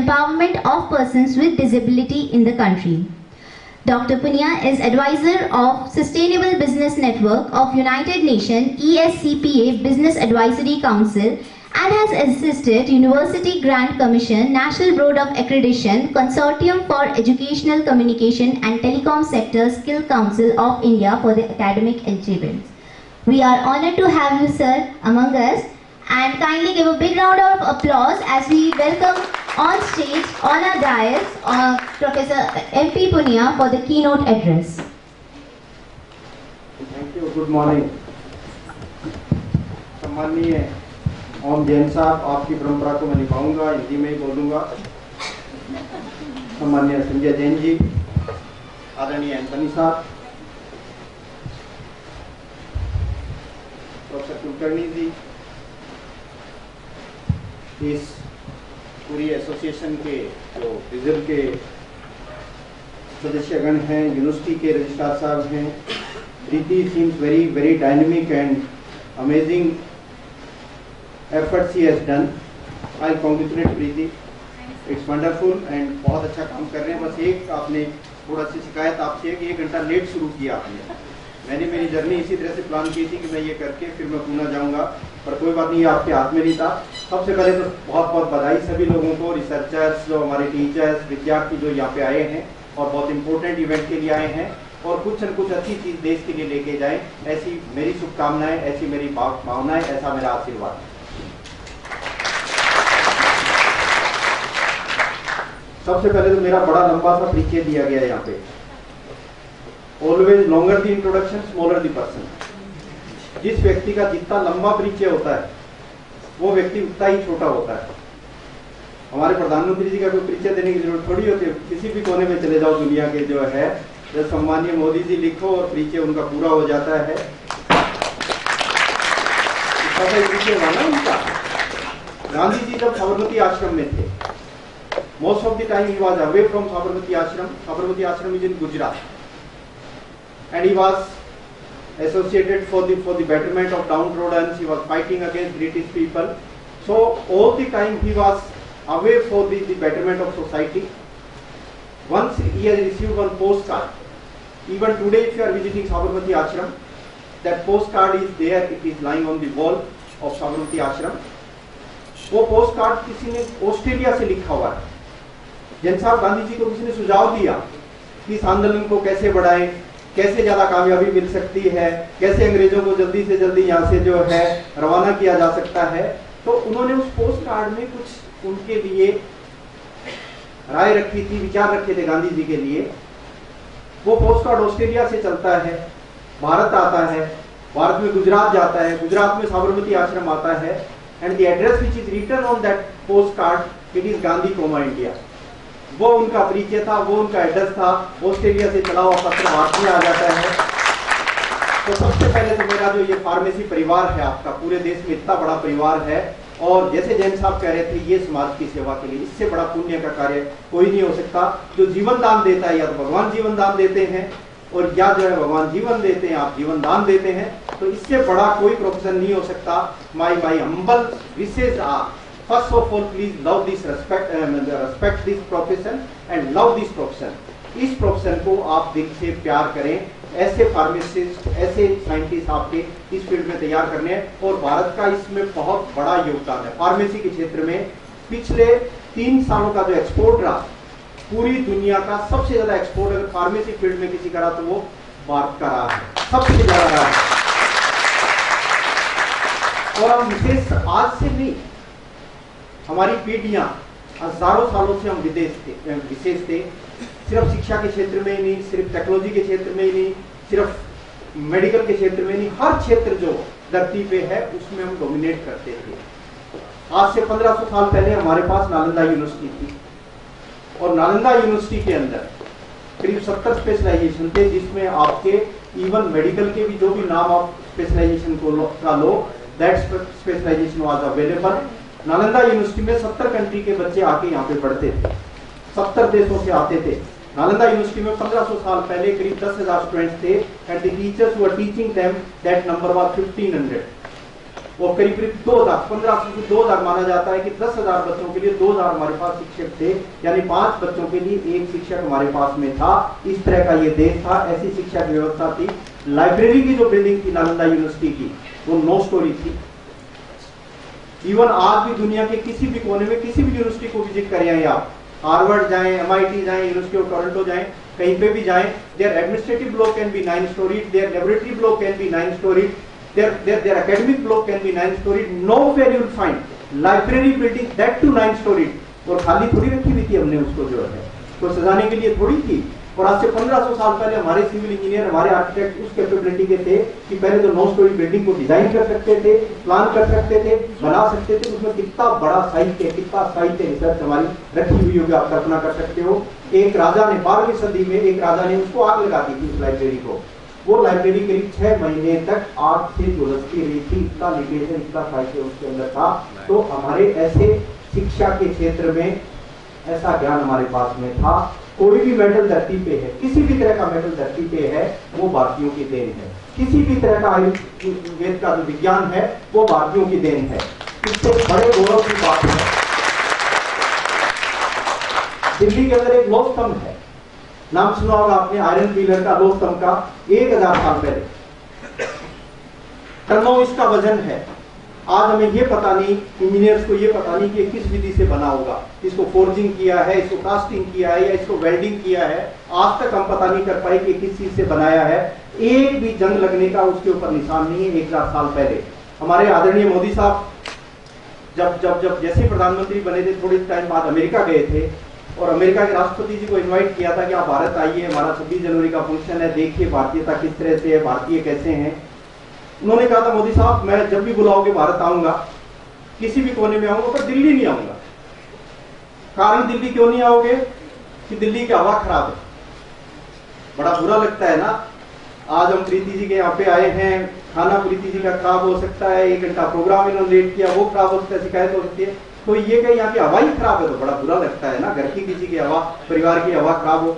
empowerment of persons with disability in the country. Dr. Punia is advisor of Sustainable Business Network of United Nations ESCPA Business Advisory Council and has assisted University Grant Commission, National Board of Accreditation, Consortium for Educational Communication and Telecom Sector Skill Council of India for the academic achievements. We are honored to have you, sir, among us, and kindly give a big round of applause as we welcome on stage, on our dais, Professor M.P. Punia for the keynote address. Thank you. Good morning. सम्माननीय ओम जैन साहब, आपकी परंपरा को मैं निभाऊंगा, हिंदी में ही बोलूंगा। सम्माननीय संजय जैन जी, आदरणीय एंथनी साहब, प्रोफेसर कुलकर्णी जी, इस पूरी एसोसिएशन के जो विजिल के सदस्यगण हैं, यूनिवर्सिटी के रजिस्ट्रार साहब हैं, Preeti seems very dynamic and amazing efforts he has done. I'll congratulate Preeti. It's wonderful and बहुत अच्छा काम कर रहे हैं। बस एक आपने थोड़ा सी शिकायत आपसे है कि 1 घंटा लेट शुरू किया आपने। मैंने मेरी जर्नी इसी तरह से प्लान की थी कि मैं ये करके फिर मैं पुणे जाऊंगा, पर कोई बात नहीं, ये आपके हाथ में नहीं था। सबसे पहले तो बहुत बधाई सभी लोगों को, रिसर्चर्स, जो हमारे टीचर्स, विद्यार्थी जो यहाँ पे आए हैं और बहुत इंपॉर्टेंट इवेंट के लिए आए हैं और कुछ न कुछ अच्छी चीज देश के लिए लेके जाएं, ऐसी मेरी शुभकामनाएं, ऐसी मेरी भावनाएं, ऐसा मेरा आशीर्वाद है। सबसे पहले तो मेरा बड़ा लंबा सा परिचय दिया गया है यहाँ पे। Always longer the introduction, smaller the person. जिस व्यक्ति का जितना लंबा परिचय होता है वो व्यक्ति उतना ही छोटा होता है। हमारे प्रधानमंत्री जी का कोई परिचय देने की जरूरत थोड़ी होती है। किसी भी कोने में चले जाओ दुनिया के जो है, जब सम्माननीय मोदी जी लिखो और परिचय उनका पूरा हो जाता है। परिचय हुआ ना उनका। गांधी जी जब साबरमती आश्रम में थे, most of the time he was away from Sabarmati Ashram. Sabarmati Ashram is in Gujarat, and he was associated for the betterment of downtrodden. He was fighting against British people. So all the time he was away for the betterment of society. Once he has received one postcard. Even today, if you are visiting Sabarmati Ashram, that postcard is there. It is lying on the wall of Sabarmati Ashram. वो postcard किसी ने Australia से लिखा हुआ है। जैन साहब गांधी जी को किसी ने सुझाव दिया कि इस आंदोलन को कैसे बढ़ाएं, कैसे ज्यादा कामयाबी मिल सकती है, कैसे अंग्रेजों को जल्दी से जल्दी यहाँ से जो है रवाना किया जा सकता है। तो उन्होंने उस पोस्ट कार्ड में कुछ उनके लिए राय रखी थी, विचार रखे थे गांधी जी के लिए। वो पोस्ट कार्ड ऑस्ट्रेलिया से चलता है, भारत आता है, भारत में गुजरात जाता है, गुजरात में साबरमती आश्रम आता है, and the address which is written on that post card, it is Gandhi, India. वो उनका परिचय था, वो उनका एड्रेस था। ऑस्ट्रेलिया से चला हुआ पत्र भारत में आ जाता है। तो सबसे पहले तो मेरा जो ये फार्मेसी परिवार है आपका, पूरे देश में इतना बड़ा परिवार है, और जैसे जैन साहब कह रहे थे, ये समाज की सेवा के लिए इससे बड़ा पुण्य का कार्य कोई नहीं हो सकता। जो जीवन दान देता है, या तो भगवान जीवन दान देते हैं, और या जो है भगवान जीवन देते हैं, आप जीवन दान देते हैं, तो इससे बड़ा कोई प्रोफेशन नहीं हो सकता। माई हम्बल विशेष First of all, please love this respect this profession and love this profession. इस प्रोफेशन को आप दिल से प्यार करें। ऐसे फार्मासिस्ट, ऐसे साइंटिस्ट आपके इस फील्ड में तैयार करने हैं, और भारत का इसमें बहुत बड़ा योगदान है। फार्मेसी के क्षेत्र में पिछले 3 सालों का जो एक्सपोर्ट रहा, पूरी दुनिया का सबसे ज्यादा एक्सपोर्ट अगर फार्मेसी फील्ड में किसी का रहा तो वो भारत का रहा है, सबसे ज्यादा रहा है। और हम विशेष आज से नहीं, हमारी पीढ़ियां हजारों सालों से हम विशेष थे। सिर्फ शिक्षा के क्षेत्र में ही नहीं, सिर्फ टेक्नोलॉजी के क्षेत्र में ही नहीं, सिर्फ मेडिकल के क्षेत्र में नहीं, हर क्षेत्र जो धरती पे है उसमें हम डोमिनेट करते थे। आज से 1500 साल पहले हमारे पास नालंदा यूनिवर्सिटी थी, और नालंदा यूनिवर्सिटी के अंदर करीब 70 स्पेशलाइजेशन थे, जिसमें आपके इवन मेडिकल के भी जो भी नाम आप स्पेशलाइजेशन का लो, that specialization was available. Nalanda university में 70 कंट्री के बच्चे आके यहाँ पे पढ़ते थे, 70 देशों से आते थे। नालंदा यूनिवर्सिटी में 1500 साल पहले करीब 10,000 स्टूडेंट्स थे, and the teachers were teaching them, that number was 1500। और करीब करीब 2000, 1500 से 2000 माना जाता है कि 10,000 बच्चों के लिए 2000 हमारे पास शिक्षक थे, यानी 5 बच्चों के लिए 1 शिक्षक हमारे पास में था। इस तरह का ये देश था, ऐसी शिक्षा की व्यवस्था थी। लाइब्रेरी की जो बिल्डिंग थी नालंदा यूनिवर्सिटी की, वो 9 स्टोरी थी। इवन आज भी दुनिया के किसी भी कोने में किसी भी यूनिवर्सिटी को विजिट करें आप, हार्वर्ड जाएं, MIT जाएं, यूनिवर्सिटी ऑफ टोरंटो जाएं, कहीं पे भी जाएं, there administrative block can be 9 storied, there laboratory block can be 9 storied, their academic block can be 9 storied. Nowhere you will find library building that to 9 storied. और खाली थोड़ी रखी हुई थी हमने उसको, जो है तो सजाने के लिए थोड़ी थी। और आज से 1500 साल पहले हमारे सिविल इंजीनियर, हमारे आर्किटेक्ट उस कैपेबिलिटी के थे कि पहले तो 9 स्टोरी बिल्डिंग को डिजाइन कर सकते थे, प्लान कर सकते थे, बना सकते थे। उसमें कितना बड़ा साहित्य, कितना साहित्य रिसर्च हमारी रखी हुई होगी, आप कल्पना कर सकते हो। एक राजा ने 12वीं सदी में एक राजा ने उसको आग लगा दी थी, उस लाइब्रेरी को। वो लाइब्रेरी करीब 6 महीने तक आग से झुलसती रही थी, इतना लिटरेचर, इतना साहित्य उसके अंदर था। तो हमारे ऐसे शिक्षा के क्षेत्र में ऐसा ज्ञान हमारे पास में था। कोई भी मेडल धरती पे है, किसी भी तरह का मेडल धरती पे है, वो भारतीयों की देन है। किसी भी तरह का वेद का जो विज्ञान है, वो भारतीयों की देन है। इससे बड़े गौरव की बात है, दिल्ली के अंदर एक लौह स्तंभ है, नाम सुना होगा आपने, आयरन पिलर का, लौह स्तंभ का, 1000 साल पहले। टनों इसका वजन है। आज हमें ये पता नहीं, इंजीनियर्स को ये पता नहीं कि किस विधि से बना होगा। इसको फोर्जिंग किया है, इसको कास्टिंग किया है, या इसको वेल्डिंग किया है। आज तक हम पता नहीं कर पाए कि किस चीज से बनाया है। एक भी जंग लगने का उसके ऊपर निशान नहीं है। 1000 साल पहले हमारे आदरणीय मोदी साहब जब जैसे प्रधानमंत्री बने थे, थोड़े टाइम बाद अमेरिका गए थे और अमेरिका के राष्ट्रपति जी को इनवाइट किया था कि आप भारत आइए, हमारा 26 जनवरी का फंक्शन है, देखिए भारतीयता किस तरह से है, भारतीय कैसे हैं। उन्होंने कहा था, मोदी साहब मैं जब भी बुलाओगे भारत आऊंगा, किसी भी कोने में आऊंगा, पर दिल्ली नहीं आऊंगा। कारण दिल्ली क्यों नहीं आओगे? कि दिल्ली की हवा खराब है। बड़ा बुरा लगता है ना। आज हम प्रीति जी के यहाँ पे आए हैं, खाना प्रीति जी का खराब हो सकता है, 1 घंटा प्रोग्राम इन्होंने लेट किया, वो खराब हो सकता है, शिकायत हो सकती है। तो ये कहीं यहाँ की हवा ही खराब है, तो बड़ा बुरा लगता है ना। घर की किसी की हवा, परिवार की हवा खराब हो।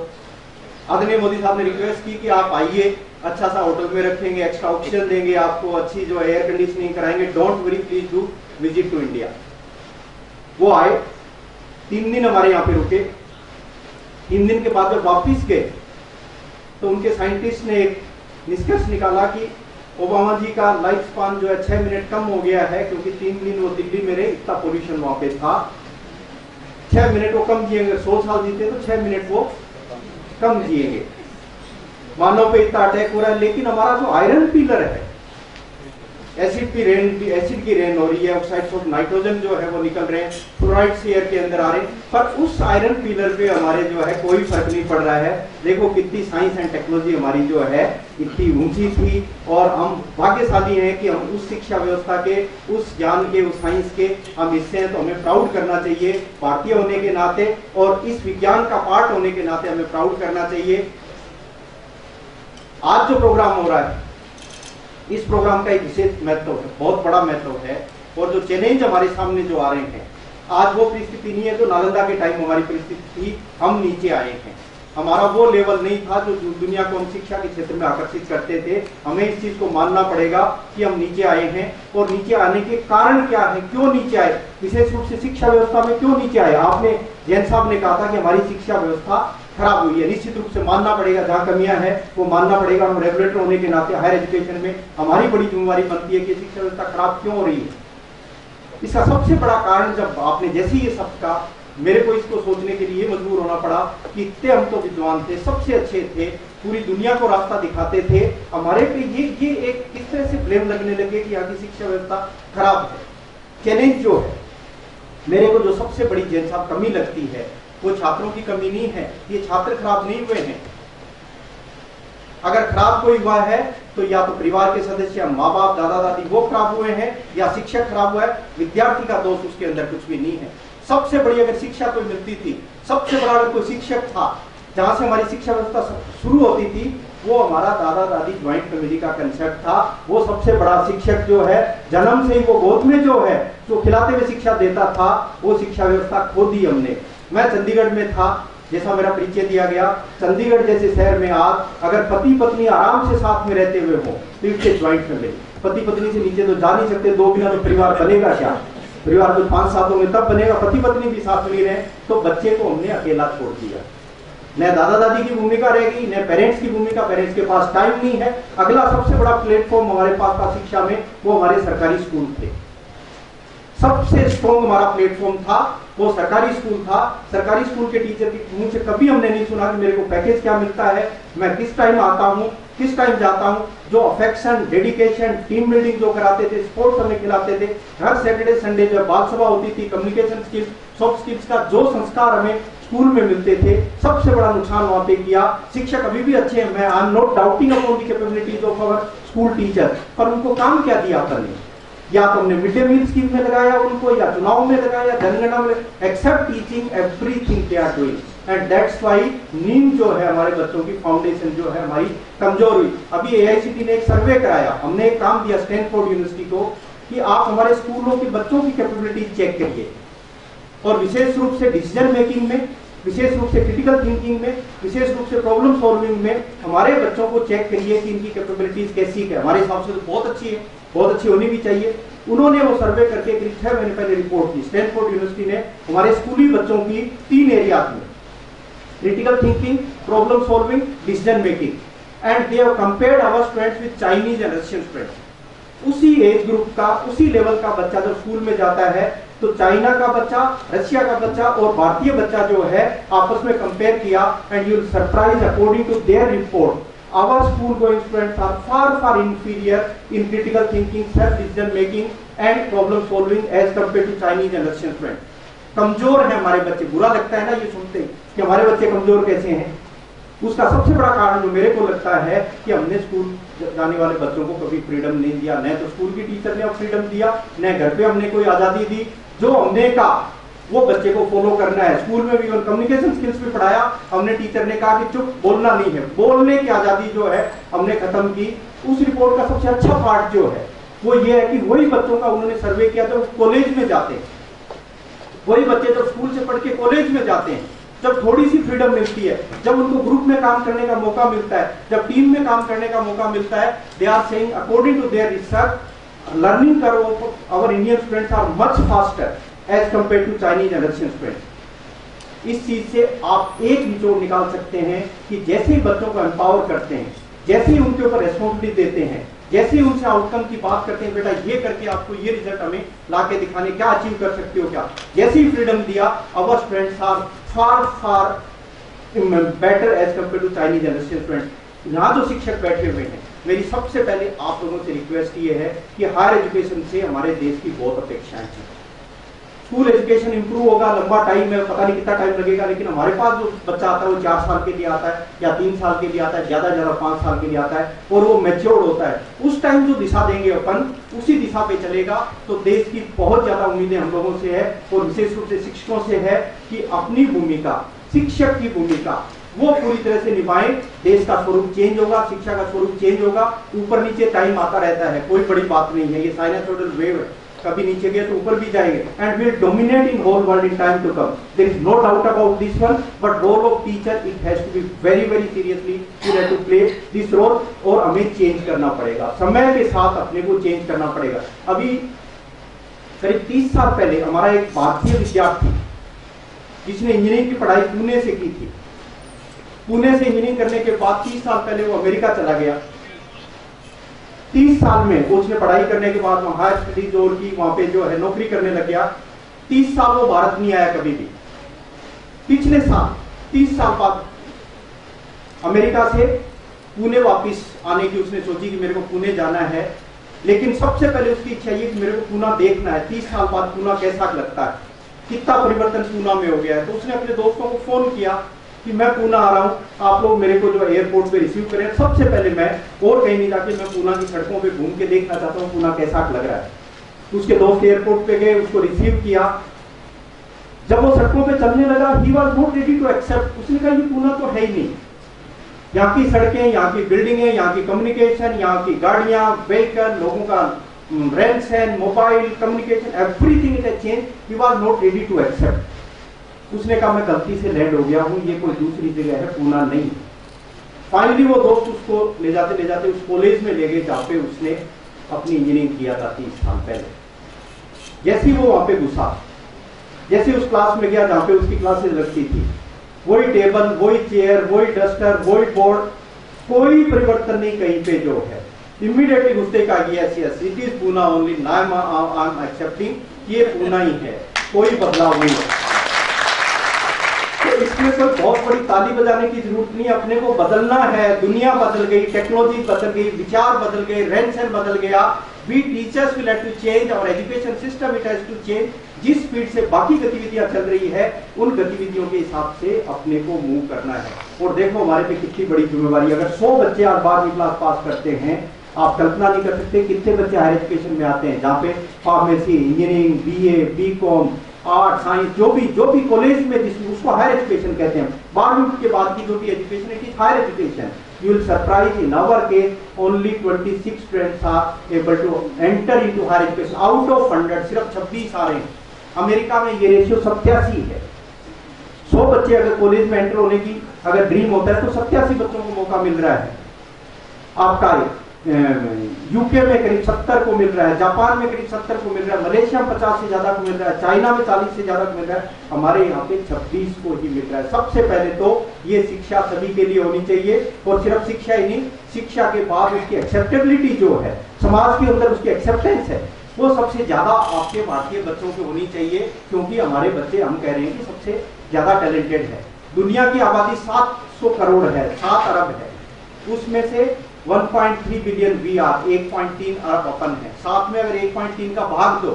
आदरणीय मोदी साहब ने रिक्वेस्ट की कि आप आइए, अच्छा सा होटल में रखेंगे, एक्स्ट्रा ऑक्सीजन देंगे आपको, अच्छी जो एयर कंडीशनिंग कराएंगे, don't worry, please do visit to India. वो आए, 3 दिन हमारे यहाँ पे रुके। 3 दिन के बाद जब वापिस गए तो उनके साइंटिस्ट ने एक निष्कर्ष निकाला कि ओबामा जी का लाइफ स्पान जो है 6 मिनट कम हो गया है, क्योंकि 3 दिन वो दिल्ली में रहे, इतना पोल्यूशन वहां पे था। 6 मिनट वो कम जिएंगे। 100 साल जीते तो 6 मिनट वो कम जिएंगे। मानव पे इतना अटैक हो रहा है, लेकिन हमारा जो आयरन पिलर है, एसिड की रेन हो रही है, ऑक्साइड्स ऑफ नाइट्रोजन जो है वो निकल रहे हैं, फ्लोराइड्स एयर के अंदर आ रहे हैं, पर उस आयरन पिलर पे हमारे जो है कोई फर्क नहीं पड़ रहा है। देखो कितनी साइंस एंड टेक्नोलॉजी हमारी जो है इतनी ऊंची थी, और हम भाग्यशाली हैं कि हम उस शिक्षा व्यवस्था के, उस ज्ञान के, उस साइंस के हम हिस्से हैं। तो हमें प्राउड करना चाहिए भारतीय होने के नाते, और इस विज्ञान का पार्ट होने के नाते हमें प्राउड करना चाहिए। आज जो प्रोग्राम हो रहा है, इस प्रोग्राम का एक विशेष महत्व है, बहुत बड़ा महत्व है। और जो चैलेंज हमारे सामने जो आ रहे हैं, आज वो परिस्थिति नहीं है जो नालंदा के टाइम हमारी परिस्थिति थी। हम नीचे आए हैं, हमारा वो लेवल नहीं था जो दुनिया को हम शिक्षा के क्षेत्र में आकर्षित करते थे। हमें इस चीज को मानना पड़ेगा कि हम नीचे आए हैं, और नीचे आने के कारण क्या है, क्यों नीचे आए, विशेष रूप से शिक्षा व्यवस्था में क्यों नीचे आए। आपने, जैन साहब ने कहा था कि हमारी शिक्षा व्यवस्था खराब हुई है। निश्चित रूप से मानना पड़ेगा, जहां कमियां हैं वो मानना पड़ेगा। हम रेगुलेटर होने के नाते हायर एजुकेशन में हमारी बड़ी जिम्मेवारी बनती है कि शिक्षा व्यवस्था खराब क्यों हो रही है। इसका सबसे बड़ा कारण, जब आपने जैसे ये सब का, मेरे को इसको सोचने के लिए मजबूर होना पड़ा कि इतने हम तो विद्वान थे, सबसे अच्छे थे, पूरी दुनिया को रास्ता दिखाते थे, हमारे पे ये एक किस तरह से ब्लेम लगने लगे कि यहाँ की शिक्षा व्यवस्था खराब है। चैलेंज जो है, मेरे को जो सबसे बड़ी जैन साहब कमी लगती है, वो छात्रों की कमी नहीं है। ये छात्र खराब नहीं हुए हैं। अगर खराब कोई हुआ है तो या तो परिवार के सदस्य, माँ बाप, दादा दादी, वो खराब हुए हैं, या शिक्षक खराब हुआ है। विद्यार्थी का दोष उसके अंदर कुछ भी नहीं है। सबसे बड़ी अगर शिक्षा कोई मिलती थी, सबसे बड़ा अगर कोई शिक्षक था, जहां से हमारी शिक्षा व्यवस्था शुरू होती थी, वो हमारा दादा दादी ज्वाइंट फैमिली का कंसेप्ट था। वो सबसे बड़ा शिक्षक जो है, जन्म से ही वो गोद में जो है, जो खिलाते हुए शिक्षा देता था, वो शिक्षा व्यवस्था खो दी हमने। मैं चंडीगढ़ में था, जैसा मेरा परिचय दिया गया, चंडीगढ़ जैसे शहर में आज अगर पति पत्नी आराम से साथ में रहते हुए हो, तो इट्स ज्वाइंट फैमिली। पति पत्नी से नीचे तो जा नहीं सकते, 2 बिना तो परिवार बनेगा क्या? परिवार तो 5-7 होंगे तब बनेगा। पति पत्नी भी साथ नहीं रहे तो बच्चे को हमने अकेला छोड़ दिया। न दादा दादी की भूमिका रहेगी, न पेरेंट्स की भूमिका, पेरेंट्स के पास टाइम नहीं है। अगला सबसे बड़ा प्लेटफॉर्म हमारे पास था शिक्षा में, वो हमारे सरकारी स्कूल थे। सबसे स्ट्रॉन्ग हमारा प्लेटफॉर्म था वो सरकारी स्कूल था। सरकारी स्कूल के टीचर के मुंह से कभी हमने नहीं सुना कि मेरे को पैकेज क्या मिलता है, मैं किस टाइम आता हूँ, किस टाइम जाता हूँ। जो अफेक्शन, डेडिकेशन, टीम बिल्डिंग जो कराते थे, स्पोर्ट्स हमें खिलाते थे, हर सैटरडे संडे जब बाल सभा होती थी, कम्युनिकेशन स्किल्स, सॉफ्ट स्किल्स का जो संस्कार हमें स्कूल में मिलते थे, सबसे बड़ा नुकसान वहां पे किया। शिक्षक अभी भी अच्छे हैं, मैं I am not doubting upon the capabilities of our school teacher, पर उनको काम क्या दिया आपने? या तो हमने मिड डे मील स्कीम में लगाया उनको, या चुनाव में लगाया, जनगणना में, except teaching everything they are doing. And that's why नींव जो है हमारे बच्चों की, फाउंडेशन जो है हमारी कमजोर हुई। अभी AICTE ने एक सर्वे कराया, हमने एक काम दिया स्टैनफोर्ड यूनिवर्सिटी को कि आप हमारे स्कूलों के बच्चों की कैपेबिलिटी चेक करिए, और विशेष रूप से डिसीजन मेकिंग में, विशेष रूप से क्रिटिकल थिंकिंग में, विशेष रूप से प्रॉब्लम सॉल्विंग में हमारे बच्चों को चेक करिए कि इनकी कैपेबिलिटीज कैसी है। हमारे हिसाब से तो बहुत अच्छी है, बहुत अच्छी होनी भी चाहिए। उन्होंने वो सर्वे करके करीब 6 महीने पहले रिपोर्ट की। स्टैनफोर्ड यूनिवर्सिटी ने हमारे स्कूली बच्चों की 3 एरियाज में, critical thinking, problem solving, decision making, and they have compared our students with Chinese and Russian students. उसी एज ग्रुप का, उसी लेवल का बच्चा जब स्कूल में जाता है तो चाइना का बच्चा, रशिया का बच्चा और भारतीय बच्चा जो है आपस में कंपेयर किया, and you will surprise according to their report our school going students are far inferior in critical thinking, self decision making and problem solving as compared to Chinese and Russian students. कमजोर है हमारे बच्चे। बुरा लगता है ना ये सुनते कि हमारे बच्चे कमजोर कैसे हैं। उसका सबसे बड़ा कारण जो मेरे को लगता है कि हमने स्कूल जाने वाले बच्चों को कभी फ्रीडम नहीं दिया, न तो स्कूल की टीचर ने फ्रीडम दिया, न घर पे हमने कोई आजादी दी। जो हमने कहा वो बच्चे को फॉलो करना है। स्कूल में भी कम्युनिकेशन स्किल्स भी पढ़ाया, हमने टीचर ने कहा कि चुप, बोलना नहीं है, बोलने की आजादी जो है हमने खत्म की। उस रिपोर्ट का सबसे अच्छा पार्ट जो है वो ये है कि वही बच्चों का उन्होंने सर्वे किया जब कॉलेज में जाते हैं, वही बच्चे जब स्कूल से पढ़ के कॉलेज में जाते हैं, जब थोड़ी सी फ्रीडम मिलती है, जब उनको ग्रुप में काम करने का मौका मिलता है, जब टीम में काम करने का मौका मिलता है, they are saying according to their research learning curve of our Indian students are much faster as compare to Chinese and Russian students. इस चीज से आप एक निचोड़ निकाल सकते हैं कि जैसे ही बच्चों को एम्पावर करते हैं, जैसे ही उनके ऊपर रेस्पॉन्सिबिलिटी देते हैं, जैसे ही उनसे आउटकम की बात करते हैं, बेटा ये करके आपको ये रिजल्ट हमें ला के दिखाने, क्या अचीव कर सकते हो क्या, जैसे ही फ्रीडम दिया, our students are far better as compare to Chinese and Russian students. यहाँ जो शिक्षक बैठे हुए हैं, मेरी सबसे पहले आप लोगों से रिक्वेस्ट ये है कि हायर एजुकेशन से हमारे देश की बहुत अपेक्षाएं हैं। स्कूल एजुकेशन इंप्रूव होगा, लंबा टाइम है, पता नहीं कितना टाइम लगेगा, लेकिन हमारे पास जो बच्चा आता है वो 4 साल के लिए आता है या 3 साल के लिए आता है, ज्यादा 5 साल के लिए आता है, और वो मैच्योर होता है। उस टाइम जो दिशा देंगे अपन, उसी दिशा पे चलेगा तो देश की बहुत ज्यादा उम्मीदें हम लोगों से है, और विशेष रूप से शिक्षकों से है कि अपनी भूमिका, शिक्षक की भूमिका वो पूरी तरह से निभाएं। देश का स्वरूप चेंज होगा, शिक्षा का स्वरूप चेंज होगा। ऊपर नीचे टाइम आता रहता है, कोई बड़ी बात नहीं है, ये साइनसोइडल वेव है, कभी नीचे गए तो ऊपर भी जाएंगे। And will dominate in whole world in time to come, there is no doubt about this one, but role of teacher it has to be very seriously, you have to play this role, और हमें change करना पड़ेगा, समय के साथ अपने को change करना पड़ेगा। अभी करीब 30 साल पहले हमारा एक भारतीय विद्यार्थी जिसने इंजीनियरिंग की पढ़ाई पुणे से की थी, पुणे से इंजीनियरिंग करने के बाद 30 साल पहले वो अमेरिका चला गया। 30 साल में उसने पढ़ाई करने के बाद वहां हायर स्टडीज और की, वहां पे जो है नौकरी करने लग गया। 30 साल वो भारत नहीं आया कभी भी। पिछले साल 30 साल बाद अमेरिका से पुणे वापस आने की उसने सोची कि मेरे को पुणे जाना है, लेकिन सबसे पहले उसकी इच्छा ये कि मेरे को पुणे देखना है, 30 साल बाद पुणे कैसा लगता है, कितना परिवर्तन पुणे में हो गया है। तो उसने अपने दोस्तों को फोन किया कि मैं पुणे आ रहा हूँ, आप लोग मेरे को जो एयरपोर्ट पे रिसीव करें। सबसे पहले मैं और कहीं नहीं जाके मैं पुणे की सड़कों पे घूम के देखना चाहता हूँ पुणे कैसा लग रहा है। उसके दोस्त एयरपोर्ट पे गए, उसको रिसीव किया। जब वो सड़कों पे चलने लगा, he was not ready to accept. उसने कहा ये पुणे तो है ही नहीं, यहाँ की सड़कें, यहाँ की बिल्डिंगें, यहाँ की कम्युनिकेशन, यहाँ की गाड़ियां, व्हीकल, लोगों का रहन सहन, mobile communication, everything it has change. He was not ready to accept. उसने कहा मैं गलती से लैंड हो गया हूं, ये कोई दूसरी जगह है, पुणे नहीं। फाइनली वो दोस्त उसको ले जाते उस कॉलेज में ले गए जहाँ पे उसने अपनी इंजीनियरिंग किया था 30 साल पहले। जैसे ही वो वहां पे घुसा, जैसे उस क्लास में गया जहां पे उसकी क्लासेस लगती थी, वही टेबल, वही चेयर, वही डस्टर, वही बोर्ड, कोई परिवर्तन नहीं कहीं पे जो है। इमीडिएटली घुसते का yes yes it is Poona only, now I am accepting, ये पूना ही है, कोई बदलाव नहीं है। तो इसमें कोई बहुत बड़ी ताली बजाने की जरूरत नहीं, अपने को बदलना है। दुनिया बदल गई, टेक्नोलॉजी बदल गई, विचार बदल गए, रहन सहन बदल गया। We teachers will have to change, और education system it has to change. जिस स्पीड से बाकी गतिविधियां चल रही है, उन गतिविधियों के हिसाब से अपने को मूव करना है। और देखो हमारे पे कितनी बड़ी जिम्मेवारी, अगर 100 बच्चे आज 12वीं क्लास पास करते हैं, आप कल्पना नहीं कर सकते कितने बच्चे हायर एजुकेशन में आते हैं, जहाँ पे pharmacy, engineering, BA, BCom, art, science, जो भी कॉलेज में जिसमें उसको हायर एजुकेशन कहते हैं। 12वीं के बाद की जो भी एजुकेशन है, it is higher education. You will surprise, in our case only 26 students are able to enter into higher education out of 100, सिर्फ 26 आ रहे हैं। अमेरिका में ये रेशियो 87 है। 100 बच्चे अगर कॉलेज में एंटर होने की अगर ड्रीम होता है तो 87 बच्चों को मौका मिल रहा है। आपका यूके में करीब 70 को मिल रहा है, जापान में करीब 70 को मिल रहा है, मलेशिया में 50 से ज्यादा को मिल रहा है, चाइना में 40 से ज्यादा को मिल रहा है, हमारे यहाँ पे 26 को ही मिल रहा है। सबसे पहले तो ये शिक्षा सभी के लिए होनी चाहिए, और सिर्फ शिक्षा ही नहीं, शिक्षा के बाद उसकी एक्सेप्टेबिलिटी जो है, समाज के अंदर उसकी एक्सेप्टेंस है, वो सबसे ज्यादा आपके भारतीय बच्चों की होनी चाहिए। क्योंकि हमारे बच्चे, हम कह रहे हैं कि सबसे ज्यादा टैलेंटेड है। दुनिया की आबादी 700 करोड़ है, 7 अरब है, उसमें से 1.3 बिलियन वी आर, 1.3 अरब अपन है। साथ में अगर 1.3 का भाग दो,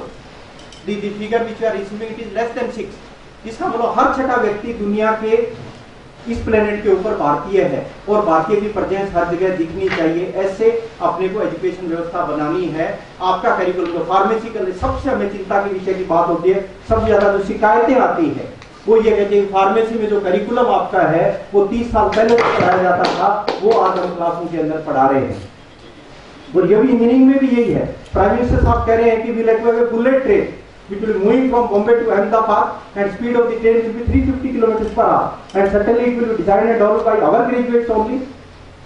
the figure which are receiving it is less than 6। इसका मतलब हर छठा व्यक्ति दुनिया के इस प्लेनेट के ऊपर भारतीय है, और भारतीय की प्रेजेंस हर जगह दिखनी चाहिए। ऐसे अपने को एजुकेशन व्यवस्था बनानी है। आपका करिकुलम जो फार्मेसी का सबसे हमें चिंता के विषय की बात होती है, सबसे ज्यादा जो शिकायतें आती है वो ये कहते हैं फार्मेसी में जो करिकुलम आपका है वो 30 साल पहले जो पढ़ाया जाता था वो आज हम क्लासों के अंदर पढ़ा रहे हैं। और ये भी इंजीनियरिंग में भी यही है। प्राइम मिनिस्टर साहब कह रहे हैं कि we like a bullet train which will moving from Bombay to Ahmedabad and speed of the train will be 350 km per hour and certainly it will be designed and developed by our graduates only।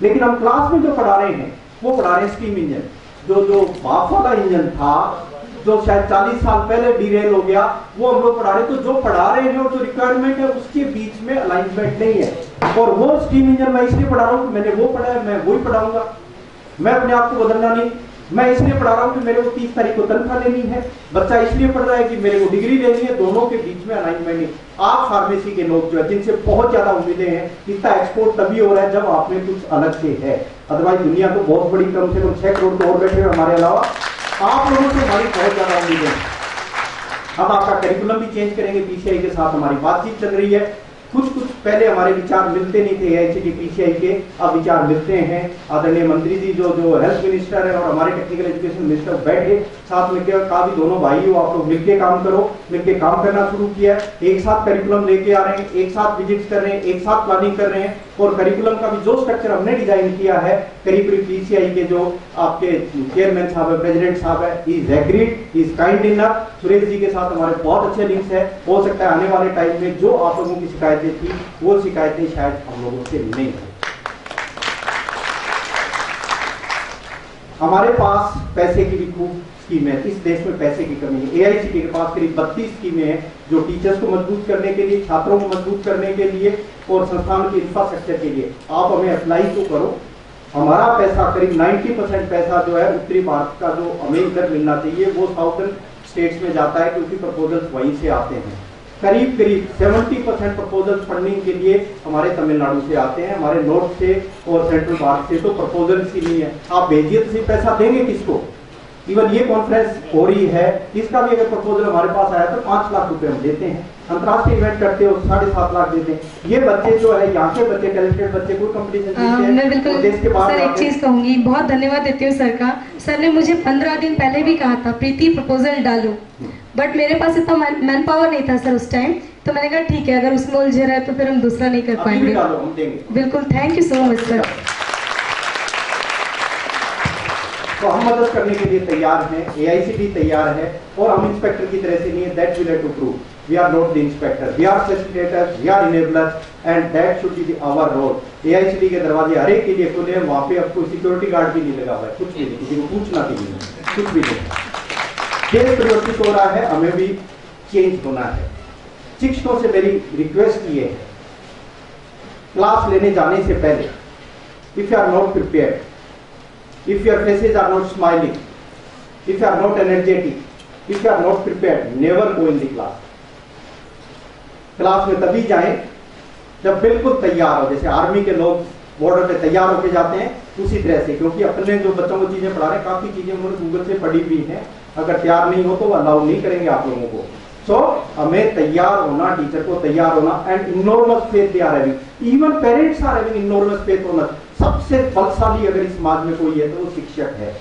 लेकिन हम class में जो पढ़ा रहे हैं वो पढ़ा रहे हैं स्टीम इंजन, जो भाप वाला इंजन था जो शायद 40 साल पहले डीरेल हो गया, वो हम लोग पढ़ा रहे हैं। तो जो पढ़ा रहे हैं और जो रिक्वायरमेंट है उसके बीच में अलाइनमेंट नहीं है। और वो स्टीम इंजन मैं इसलिए पढ़ा रहा हूँ, मैंने वो पढ़ा है, मैं वही पढ़ाऊंगा, मैं अपने आप को बदलना नहीं। मैं इसलिए पढ़ा रहा हूँ कि मेरे को 30 तारीख को तनख्वाह लेनी है, बच्चा इसलिए पढ़ रहा है कि मेरे को डिग्री लेनी है, दोनों के बीच में अलाइनमेंट नहीं। आप फार्मेसी के लोग जो है जिनसे बहुत ज्यादा उम्मीदें हैं, इतना एक्सपोर्ट तभी हो रहा है जब आप में कुछ अलग से है। अदरवाइज दुनिया तो बहुत बड़ी, कम से कम 6 करोड़ तो और बैठे हैं हमारे अलावा, आप लोगों से हमारी बहुत ज्यादा उम्मीदें हैं। अब आपका करिकुलम भी चेंज करेंगे, पीसीआई के साथ हमारी बातचीत चल रही है। कुछ पहले हमारे विचार मिलते नहीं थे एआईसीटी पीसीआई के, अब विचार मिलते हैं। आदरणीय मंत्री जी जो हेल्थ मिनिस्टर है और हमारे टेक्निकल एजुकेशन मिनिस्टर बैठे साथ में कहा भी दोनों भाई हो, आप लोग मिलके काम करो, मिलके काम करना शुरू किया। एक साथ करिकुलम लेके आ रहे हैं, एक साथ विजिट कर रहे हैं, एक साथ प्लानिंग कर रहे हैं। और करिकुलम का भी जो स्ट्रक्चर हमने डिजाइन किया है, करीब पीसीआई के जो आपके चेयरमैन साहब है, प्रेसिडेंट साहब है, is agreed, is kind enough. Suresh ji के साथ हमारे बहुत अच्छे लिंक्स है। हो सकता है आने वाले टाइम में जो आप लोगों की शिकायतें थी वो शिकायतें शायद हम लोगों से नहीं हो। हमारे पास पैसे की भी खूब स्कीम है, इस देश में पैसे की कमी है। एआईसीटी के पास करीब 32 स्कीमें हैं जो टीचर्स को मजबूत करने के लिए, छात्रों को मजबूत करने के लिए और संस्थान के इंफ्रास्ट्रक्चर के लिए। आप हमें अप्लाई तो करो। हमारा पैसा करीब 90% पैसा जो है उत्तरी भारत का जो हमें इधर मिलना चाहिए वो साउथर्न स्टेट्स में जाता है, क्योंकि प्रपोजल्स वहीं से आते हैं। करीब 70% प्रपोजल फंडिंग के लिए हमारे तमिलनाडु से आते हैं, हमारे नॉर्थ से और सेंट्रल भारत से तो प्रपोजल ही नहीं है। आप भेजिए तो पैसा देंगे किसको? इवन ये कॉन्फ्रेंस हो रही है, इसका भी अगर प्रपोजल हमारे पास आया तो 5 लाख रुपए हम देते हैं। अंतर्राष्ट्रीय इवेंट करते हो 7.5 लाख देते हैं। ये बच्चे जो है यहाँ के बच्चे, टैलेंटेड बच्चे, कोई कंपटीशन जीतते हैं। मैं बिल्कुल देश के बाहर सर एक चीज कहूंगी, बहुत धन्यवाद देती हूँ सर का। सर ने मुझे 15 दिन पहले भी कहा था प्रीति प्रपोजल डालो, बट मेरे पास इतना मैन पावर नहीं था सर उस टाइम, तो मैंने कहा ठीक है, अगर उसमें उलझे रहे तो फिर हम दूसरा नहीं कर पाएंगे। बिल्कुल, thank you so much sir. तो हम मदद करने के लिए तैयार हैं, एआईसीटी तैयार है, और हम इंस्पेक्टर की तरह से नहीं है, that will have to prove. We are not the inspector. We are facilitators. We are enablers, and that should be our role. AICD के दरवाजे हर एक के लिए खुले हैं, वहाँ पे अब कोई सिक्योरिटी गार्ड भी नहीं लगा हुआ है, कुछ भी नहीं, किसी को पूछना भी नहीं, कुछ भी नहीं। देश परिवर्तित हो रहा है, हमें भी चेंज होना है। शिक्षकों से मेरी रिक्वेस्ट ये है, क्लास लेने जाने से पहले, if you are not prepared, if your faces are not smiling, if you are not energetic, if you are not prepared, never go in the class. Class में तभी जाएं जब बिल्कुल तैयार हो, जैसे आर्मी के लोग बॉर्डर पे तैयार होके जाते हैं उसी तरह से, क्योंकि अपने जो बच्चों को चीजें पढ़ा रहे हैं काफी चीजें उन्होंने गूगल से पढ़ी भी हैं, अगर तैयार नहीं हो तो वो अलाउ नहीं करेंगे आप लोगों को। सो हमें तैयार होना, टीचर को तैयार होना, and enormous faith they are having, even parents are having enormous faith होना। सबसे बलशाली अगर इस समाज में कोई है तो वो शिक्षक है,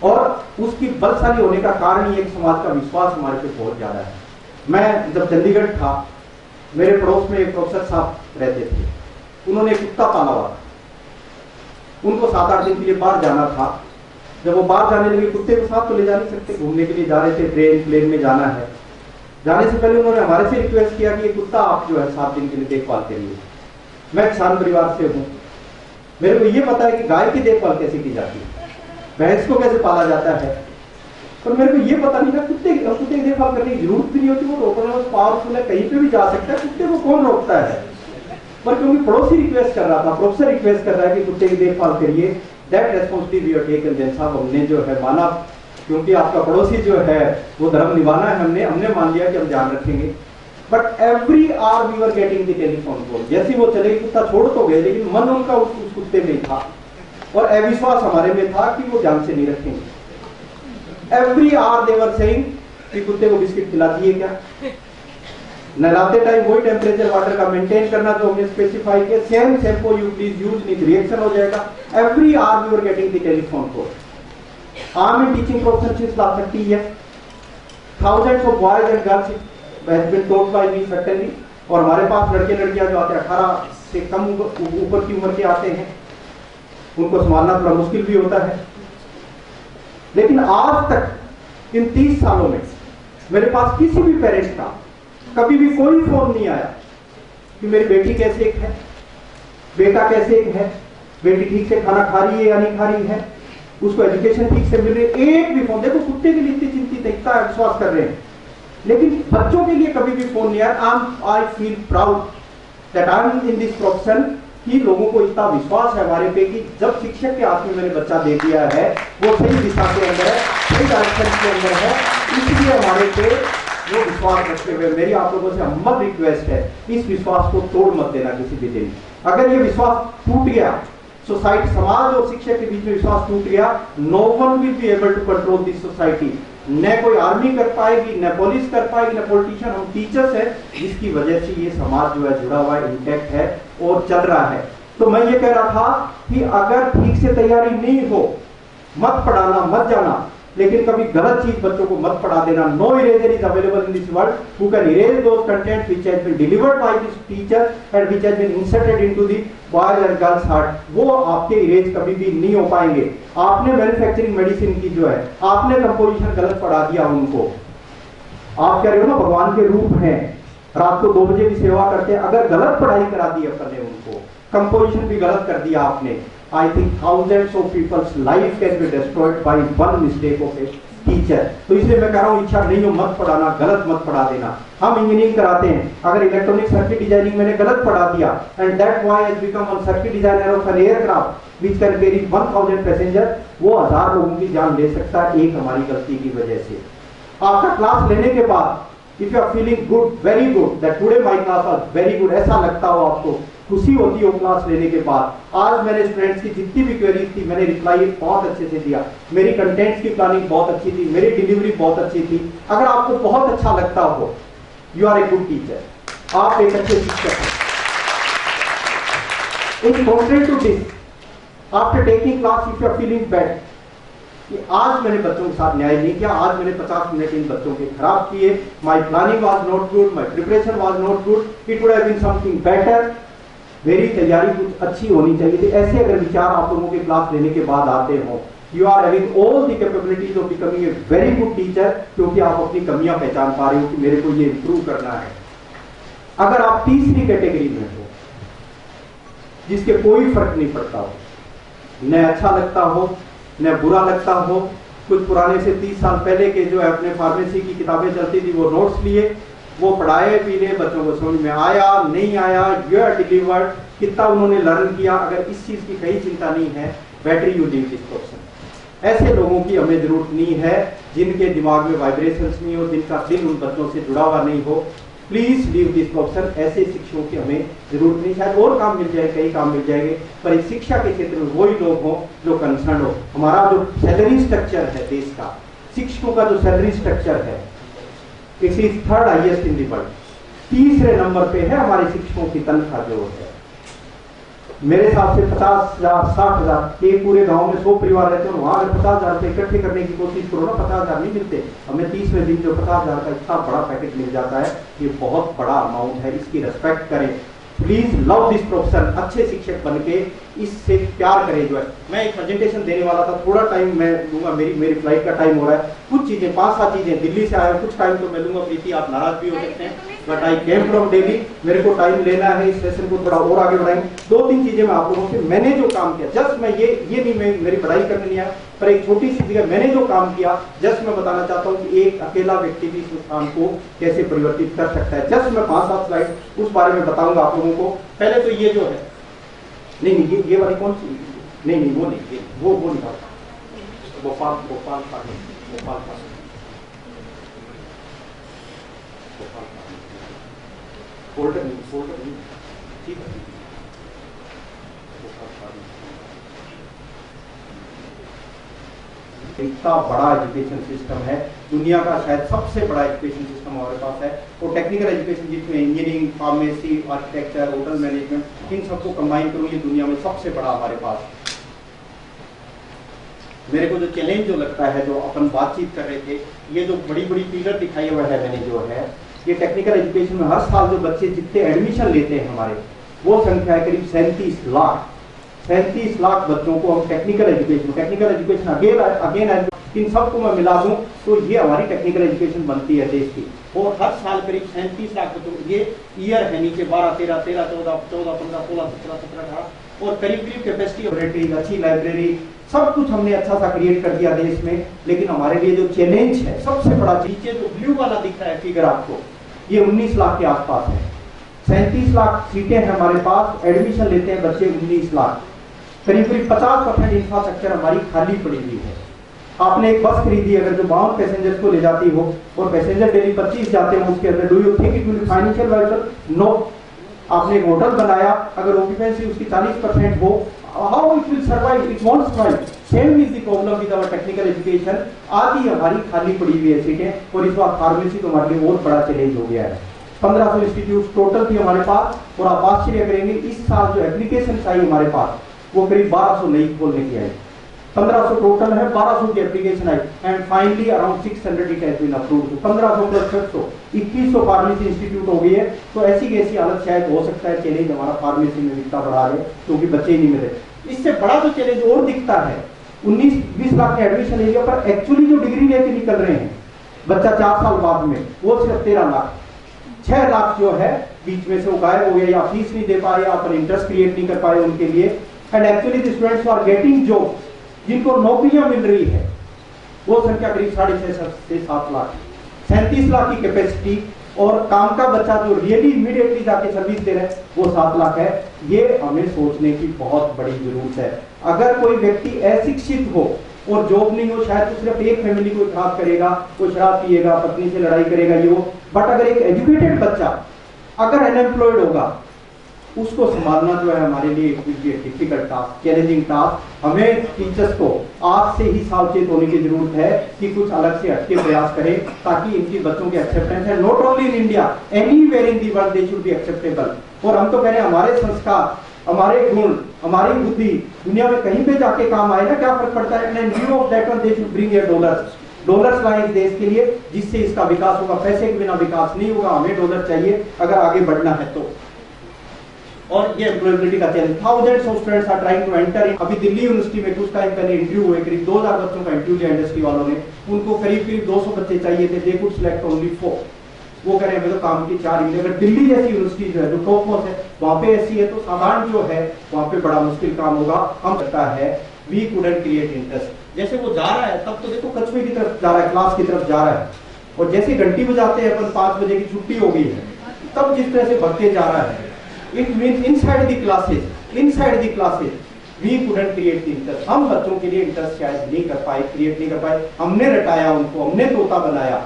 और उसकी बलशाली होने का कारण ही एक समाज का विश्वास हमारे पे बहुत ज्यादा है। मैं जब चंडीगढ़ था, मेरे पड़ोस में एक प्रोफेसर साहब रहते थे, उन्होंने एक कुत्ता पाला हुआ, उनको 7-8 दिन के लिए बाहर जाना था। जब वो बाहर जाने लगे, कुत्ते के साथ तो ले जा नहीं सकते, घूमने के लिए जा रहे थे, ट्रेन प्लेन में जाना है, जाने से पहले उन्होंने हमारे से रिक्वेस्ट किया कि ये कुत्ता आप जो है 7 दिन के लिए देखभाल करिए। मैं किसान परिवार से हूँ, मेरे को ये पता है कि गाय की देखभाल कैसे की जाती है, भैंस को कैसे पाला जाता है, पर मेरे को ये पता नहीं था कुत्ते की देखभाल करने की जरूरत भी नहीं होती, वो रोकने में पावरफुल है, कहीं पे भी जा सकता है, कुत्ते को कौन रोकता है। पर क्योंकि पड़ोसी रिक्वेस्ट कर रहा था, प्रोफेसर रिक्वेस्ट कर रहा है कि कुत्ते की देखभाल करिए, that responsibility we have taken. Then साहब हमने जो है माना, क्योंकि आपका पड़ोसी जो है वो धर्म निभाना है, हमने मान लिया कि हम ध्यान रखेंगे। But every hour we were getting the telephone call, जैसे वो चले कुत्ता छोड़ तो गए, लेकिन मन उनका उस कुत्ते में था, और अविश्वास हमारे में था कि वो ध्यान से नहीं रखेंगे। Every hour they were saying कि कुत्ते को बिस्किट खिला दिए क्या, नहलाते टाइम वही टेम्परेचर वाटर का मेंटेन करना जो हमने स्पेसिफाई किया, same shampoo you please use, नहीं रिएक्शन हो जाएगा। Every hour we were getting the telephone call. I'm in teaching profession since last 30 years. Thousands of boys and girls has been taught by me certainly, और हमारे पास लड़के लड़कियां जो आते हैं 18 से कम ऊपर की उम्र के आते हैं, उनको संभालना थोड़ा मुश्किल भी होता है। लेकिन आज तक इन 30 सालों में मेरे पास किसी भी पेरेंट्स का कभी भी कोई फोन नहीं आया कि मेरी बेटी कैसे एक है, बेटा कैसे एक है, बेटी ठीक से खाना खा रही है या नहीं खा रही है, उसको एजुकेशन ठीक से मिल रही है। एक भी फोन, देखो कुत्ते के लिए इतनी चिंतित है, इतना विश्वास कर रहे हैं, लेकिन बच्चों के लिए कभी भी फोन नहीं आया। I feel proud that I am in this profession, कि लोगों को इतना विश्वास है हमारे पे कि जब शिक्षक के हाथ में मैंने बच्चा दे दिया है, वो सही दिशा के अंदर है, सही डायरेक्शन के अंदर है, इसलिए हमारे पे वो विश्वास रखते हुए मेरी आप लोगों से हम्बल रिक्वेस्ट है, इस विश्वास को तोड़ मत देना किसी भी दिन। अगर ये विश्वास टूट गया, सोसाइटी, समाज और शिक्षक के बीच में विश्वास टूट गया, no one will be able to control this society. न कोई आर्मी कर पाएगी, न पुलिस कर पाएगी, न पॉलिटिशियन, हम टीचर्स हैं, जिसकी वजह से ये समाज जो है जुड़ा हुआ है, इंटैक्ट है और चल रहा है। तो मैं ये कह रहा था कि अगर ठीक से तैयारी नहीं हो, मत पढ़ाना, मत जाना, लेकिन कभी गलत चीज बच्चों को मत पढ़ा देना। No eraser is available in this world who can erase those content which has been delivered by this teacher and which has been inserted into the boys and girls heart. वो आपके इरेज कभी भी नहीं हो पाएंगे। आपने manufacturing medicine की जो है, आपने कंपोजिशन गलत पढ़ा दिया उनको। आप कह रहे हो ना भगवान के रूप हैं, रात को 2 बजे भी सेवा करते हैं, अगर गलत पढ़ाई करा दी अपने उनको, कंपोजिशन भी गलत कर दिया आपने, I think thousands of people's life can be destroyed by one mistake of a teacher। तो इसलिए मैं कह रहा हूँ, इच्छा नहीं हो मत पढ़ाना, गलत मत पढ़ा देना। हम इंजीनियरिंग कराते हैं, अगर इलेक्ट्रॉनिक सर्किट डिजाइनिंग मैंने गलत पढ़ा दिया, and that why has become one circuit designer of an aircraft which can carry 1000 passenger, वो 1000 लोगों की जान ले सकता है एक हमारी गलती की वजह से। आपका क्लास लेने के बाद if you are feeling good, very good, that today my class was very good, ऐसा लगता हो आपको, खुशी होती हो क्लास लेने के बाद। आज मैंने स्टूडेंट्स की जितनी भी क्वेरीज थी मैंने रिप्लाई बहुत अच्छे से दिया, मेरी कंटेंट्स की प्लानिंग बहुत अच्छी थी, मेरी डिलीवरी बहुत अच्छी थी। अगर आपको बहुत अच्छा लगता हो, you are a good teacher, आप एक अच्छे शिक्षक हैं। In contrary to this, after taking class if you are feeling bad कि आज मैंने बच्चों के साथ न्याय नहीं किया, आज मैंने 50 मिनट इन बच्चों के खराब किए, my planning was not good, my preparation was not good, it would have been something better, मेरी तैयारी कुछ अच्छी होनी चाहिए थी। ऐसे अगर विचार आप लोगों के क्लास लेने के बाद आते हो you are having all the capabilities of becoming a very good teacher, क्योंकि आप अपनी कमियां पहचान पा रहे हो कि मेरे को ये इंप्रूव करना है। अगर आप तीसरी कैटेगरी में हो जिसके कोई फर्क नहीं पड़ता हो, न अच्छा लगता हो न बुरा लगता हो, कुछ पुराने से 30 साल पहले के जो है अपने फार्मेसी की किताबें चलती थी वो नोट्स लिए, वो पढ़ाए पीले, बच्चों को समझ में आया नहीं आया, यू आर डिलीवर्ड, कितना उन्होंने लर्न किया, अगर इस चीज की कहीं चिंता नहीं है, better you leave this profession. ऐसे लोगों की हमें जरूरत नहीं है जिनके दिमाग में वाइब्रेशंस नहीं हो, जिनका दिल उन बच्चों से जुड़ा हुआ नहीं हो। Please leave this profession. ऐसे शिक्षकों की हमें जरूरत नहीं। शायद और काम मिल जाए, कई काम मिल जाएंगे, पर इस शिक्षा के क्षेत्र में वही लोग हों जो कंसर्न हो। हमारा जो सैलरी स्ट्रक्चर है देश का, शिक्षकों का जो सैलरी स्ट्रक्चर है, it is third highest in the world. तीसरे नंबर पे है हमारे शिक्षकों की तनख्वाह जो है। मेरे हिसाब से 50,000 60,000, एक पूरे गांव में 100 परिवार रहते हैं, वहां अगर 50,000 रुपए इकट्ठे करने की कोशिश करो ना, 50,000 नहीं मिलते। हमें 30वें दिन जो 50,000 का इतना बड़ा पैकेज मिल जाता है, ये बहुत बड़ा अमाउंट है, इसकी रेस्पेक्ट करें। Please love this profession. अच्छे शिक्षक बन के इससे प्यार करें। जो है मैं एक प्रेजेंटेशन देने वाला था, थोड़ा टाइम मैं लूंगा, मेरी फ्लाइट का टाइम हो रहा है। कुछ चीजें 5-7 चीजें, दिल्ली से आया, कुछ टाइम तो मैं लूंगा, प्रीति आप नाराज भी हो सकते हैं, but I came from Delhi, मेरे को टाइम लेना है, इस सेशन को थोड़ा और आगे बढ़ाएंगे। 2-3 चीजें मैं आप लोगों से, मैंने जो काम किया, जस्ट मैं ये नहीं मैं मेरी पढ़ाई करने नहीं आया, पर एक छोटी सी जगह मैंने जो काम किया, जस्ट मैं बताना चाहता हूँ कि एक अकेला व्यक्ति भी इस स्थान को कैसे परिवर्तित कर सकता है। जस्ट मैं 5-7 स्लाइड उस बारे में बताऊंगा आप लोगों को। पहले तो ये जो है, नहीं ये वाली कौन सी, नहीं वो नहीं, ये वो नहीं था, भोपाल फोल्डर नहीं, ठीक है। इतना बड़ा एजुकेशन सिस्टम है, दुनिया का शायद सबसे बड़ा एजुकेशन सिस्टम हमारे पास है। और टेक्निकल एजुकेशन जिसमें engineering, pharmacy, architecture, hotel management, इन सबको कंबाइन करूँ, ये दुनिया में सबसे बड़ा हमारे पास। मेरे को जो चैलेंज जो लगता है, जो अपन बातचीत कर रहे थे, ये जो बड़ी बड़ी पिलर दिखाई हुआ है मैंने जो है, ये टेक्निकल एजुकेशन में हर साल जो बच्चे जितने एडमिशन लेते हैं हमारे, वो संख्या है करीब 37 लाख। 37 लाख बच्चों को हम टेक्निकल एजुकेशन अगेन इन सबको मैं मिला दूं तो ये हमारी टेक्निकल एजुकेशन बनती है देश की। और हर साल करीब 37 लाख बच्चों, ये ईयर है नीचे 12, 13, 14, 15, 16, 17, 18 और करीब कैपेसिटी, अच्छी लाइब्रेरी, सब कुछ हमने अच्छा सा क्रिएट कर दिया देश में। लेकिन हमारे लिए जो चैलेंज है सबसे बड़ा, नीचे जो ब्लू वाला दिख रहा है फिगर आपको, ये 19 लाख के आसपास है। 37 लाख सीटें हैं हमारे पास, एडमिशन लेते हैं बच्चे 19 लाख। करीब 50% इंफ्रास्ट्रक्चर हमारी खाली पड़ी हुई है। आपने एक बस खरीदी, अगर जो 52 पैसेंजर्स को ले जाती हो और पैसेंजर डेली 25 जाते हैं उसके अंदर, do you think it will be financial viable? No. आपने एक होटल बनाया, अगर ऑक्यूपेंसी उसकी 40% हो, how it will survive? It won't survive. Same is the problem with our technical education. आधी हमारी खाली पड़ी हुई है सीटें, और इस बार फार्मेसी तो हमारे लिए बहुत बड़ा चैलेंज हो गया है। 1500 इंस्टीट्यूट टोटल थी हमारे पास, और आप आश्चर्य करेंगे इस साल जो एप्लीकेशन आई हमारे पास, वो करीब 1200 नई खोलने की आई। 1500 टोटल है, 1200 की एप्लीकेशन आई, and finally around 600 it has been approved. 1500 plus 600, 2100 pharmacy institute हो गई है। तो ऐसी कैसी हालत शायद हो सकता है, चैलेंज हमारा फार्मेसी में दिखता बढ़ा है, क्योंकि बच्चे ही नहीं मिले। इससे बड़ा तो चैलेंज और दिखता है, 19-20 लाख के एडमिशन ले लिया, पर एक्चुअली जो डिग्री लेके निकल रहे हैं बच्चा 4 साल बाद में, वो सिर्फ 13 लाख। 6 लाख जो है बीच में से वो गायब हो गया, या फीस नहीं दे पाए, या अपन इंटरेस्ट क्रिएट नहीं कर पाए उनके लिए। And actually the students are getting job, जिनको नौकरियां मिल रही है, वो संख्या करीब 6.5 से 7 लाख। 37 लाख की कैपेसिटी, और काम का बच्चा जो रियली इमीडिएटली जाके सर्विस दे रहे हैं वो 7 लाख है। ये हमें सोचने की बहुत बड़ी जरूरत है। अगर कोई व्यक्ति अशिक्षित हो और जॉब नहीं हो, शायद तो सिर्फ एक फैमिली को खराब करेगा, कोई शराब पिएगा, पत्नी से लड़ाई करेगा, ये वो। बट अगर एक एजुकेटेड बच्चा अगर अनएम्प्लॉयड होगा, उसको संभालना जो है हमारे लिए डिफिकल्ट टास्क, चैलेंजिंग टास्क। हमें टीचर्स को आज से ही सावचेत होने की जरूरत है कि कुछ अलग से हटके प्रयास करें, ताकि इनकी बच्चों की एक्सेप्टेंस है, not only in India, anywhere in the world they should be acceptable. और हम तो कह रहे हैं हमारे संस्कार, हमारे गुण, हमारी बुद्धि दुनिया में कहीं पे जाके काम आए ना, क्या फर्क पड़ता है? And in view of that one they should bring a dollars लाए इस देश के लिए, जिससे इसका विकास होगा। पैसे के बिना विकास नहीं होगा, हमें डॉलर चाहिए अगर आगे बढ़ना है तो। और ये एम्प्लॉयबिलिटी का challenge, thousands of students are trying to enter. अभी दिल्ली यूनिवर्सिटी में कुछ टाइम पहले इंटरव्यू हुए, करीब 2000 बच्चों का इंटरव्यू लिया इंडस्ट्री वालों ने, उनको करीब 200 बच्चे चाहिए थे, दे कुड सिलेक्ट ओनली 4। वो कह रहे हैं तो काम की 4 इंग्लिश। अगर दिल्ली जैसी यूनिवर्सिटी जो है, जो टॉप मोस्ट है, वहां पे ऐसी है तो साधारण जो है वहां पे बड़ा मुश्किल काम होगा। हम करता है वी कुडंट क्रिएट इंटरेस्ट। जैसे वो जा रहा है तब तो देखो कछुए की तरफ जा रहा है, क्लास की तरफ जा रहा है, और जैसे घंटी बजाते हैं अपन 5 बजे की छुट्टी हो गई है, तब जिस तरह से भगते जा रहा है, it means inside the classes we couldn't create interest. हम बच्चों के लिए इंटरेस्ट शायद नहीं कर पाए, क्रिएट नहीं कर पाए। हमने रटाया उनको, हमने तोता बनाया।